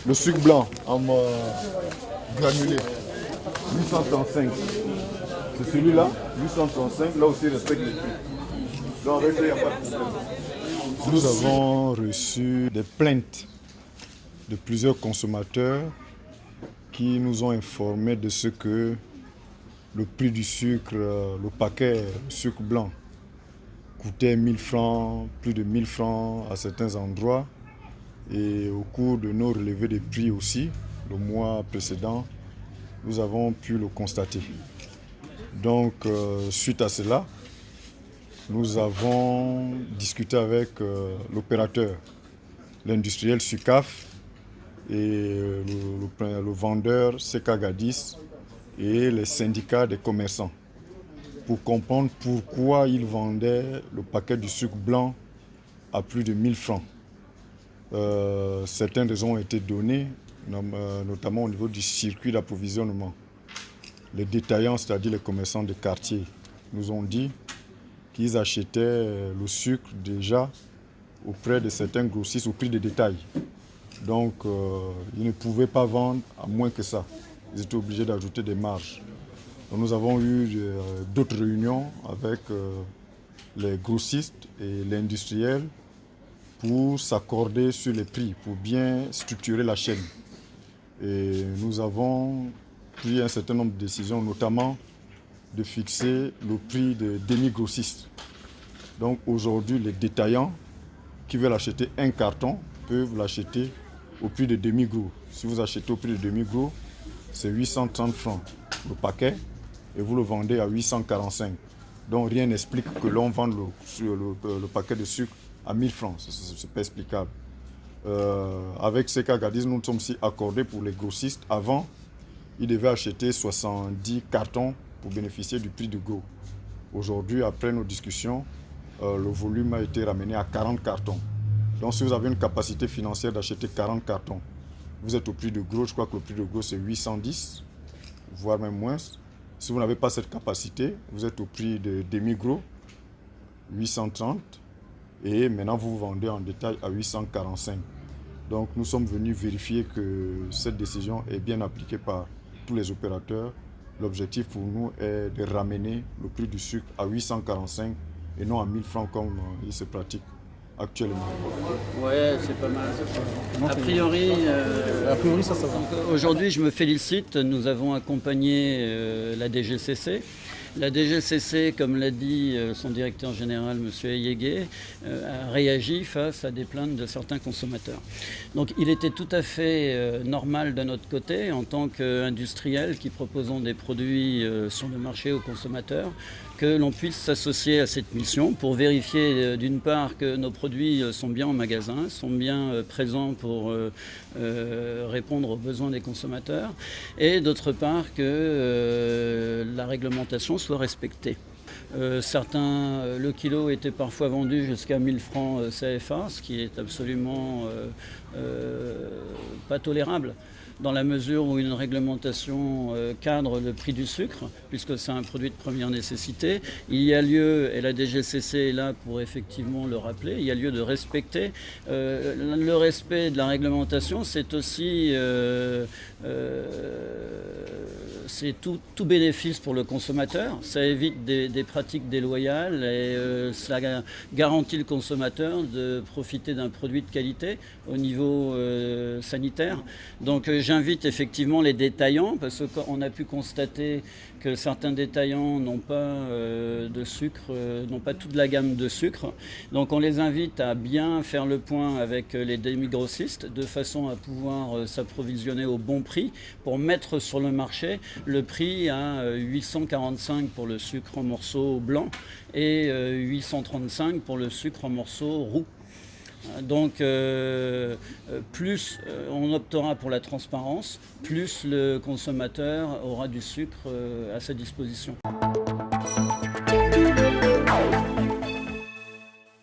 Le sucre blanc en granulé, 835. C'est celui-là, 835. Là aussi, respecte les prix. Donc, avec lui, il n'y a pas de problème. Nous avons reçu des plaintes de plusieurs consommateurs qui nous ont informés de ce que le prix du sucre, le paquet sucre blanc, coûtait 1000 francs, plus de 1000 francs à certains endroits. Et au cours de nos relevés de prix aussi, le mois précédent, nous avons pu le constater. Donc, suite à cela, nous avons discuté avec l'opérateur, l'industriel SUCAF et le vendeur CK-Gadis et les syndicats des commerçants pour comprendre pourquoi ils vendaient le paquet du sucre blanc à plus de 1000 francs. Certaines raisons ont été données, notamment au niveau du circuit d'approvisionnement. Les détaillants, c'est-à-dire les commerçants de quartier, nous ont dit qu'ils achetaient le sucre déjà auprès de certains grossistes au prix de détail. Donc, ils ne pouvaient pas vendre à moins que ça. Ils étaient obligés d'ajouter des marges. Donc, nous avons eu d'autres réunions avec les grossistes et les industriels pour s'accorder sur les prix, pour bien structurer la chaîne. Et nous avons pris un certain nombre de décisions, notamment de fixer le prix des demi-grossistes. Donc aujourd'hui, les détaillants qui veulent acheter un carton peuvent l'acheter au prix de demi-gros. Si vous achetez au prix de demi-gros, c'est 830 francs le paquet et vous le vendez à 845. Donc rien n'explique que l'on vende le paquet de sucre à 1000 francs. C'est pas explicable. Avec CK-Gadis, nous nous sommes aussi accordés pour les grossistes. Avant, ils devaient acheter 70 cartons pour bénéficier du prix du gros. Aujourd'hui, après nos discussions, le volume a été ramené à 40 cartons. Donc si vous avez une capacité financière d'acheter 40 cartons, vous êtes au prix de gros. Je crois que le prix de gros c'est 810, voire même moins. Si vous n'avez pas cette capacité, vous êtes au prix de demi-gros, 830. Et maintenant, vous vendez en détail à 845. Donc, nous sommes venus vérifier que cette décision est bien appliquée par tous les opérateurs. L'objectif pour nous est de ramener le prix du sucre à 845 et non à 1000 francs comme il se pratique actuellement. Ouais, c'est pas mal. A priori, ça va. aujourd'hui, je me félicite. Nous avons accompagné la DGCC. La DGCC, comme l'a dit son directeur général, M. Ayégué, a réagi face à des plaintes de certains consommateurs. Donc il était tout à fait normal de notre côté, en tant qu'industriels qui proposons des produits sur le marché aux consommateurs, que l'on puisse s'associer à cette mission pour vérifier d'une part que nos produits sont bien en magasin, sont bien présents pour répondre aux besoins des consommateurs, et d'autre part que la réglementation soit respectée. Le kilo était parfois vendu jusqu'à 1000 francs CFA, ce qui est absolument pas tolérable, dans la mesure où une réglementation cadre le prix du sucre, puisque c'est un produit de première nécessité. Il y a lieu, et la DGCC est là pour effectivement le rappeler, il y a lieu de respecter. Le respect de la réglementation, c'est aussi c'est tout bénéfice pour le consommateur. Ça évite des pratiques déloyales et cela garantit le consommateur de profiter d'un produit de qualité au niveau sanitaire. Donc j'invite effectivement les détaillants, parce qu'on a pu constater que certains détaillants n'ont pas de sucre, n'ont pas toute la gamme de sucre. Donc on les invite à bien faire le point avec les demi-grossistes de façon à pouvoir s'approvisionner au bon prix pour mettre sur le marché le prix à 845 pour le sucre en morceaux blanc et 835 pour le sucre en morceaux roux. Donc plus on optera pour la transparence, plus le consommateur aura du sucre à sa disposition.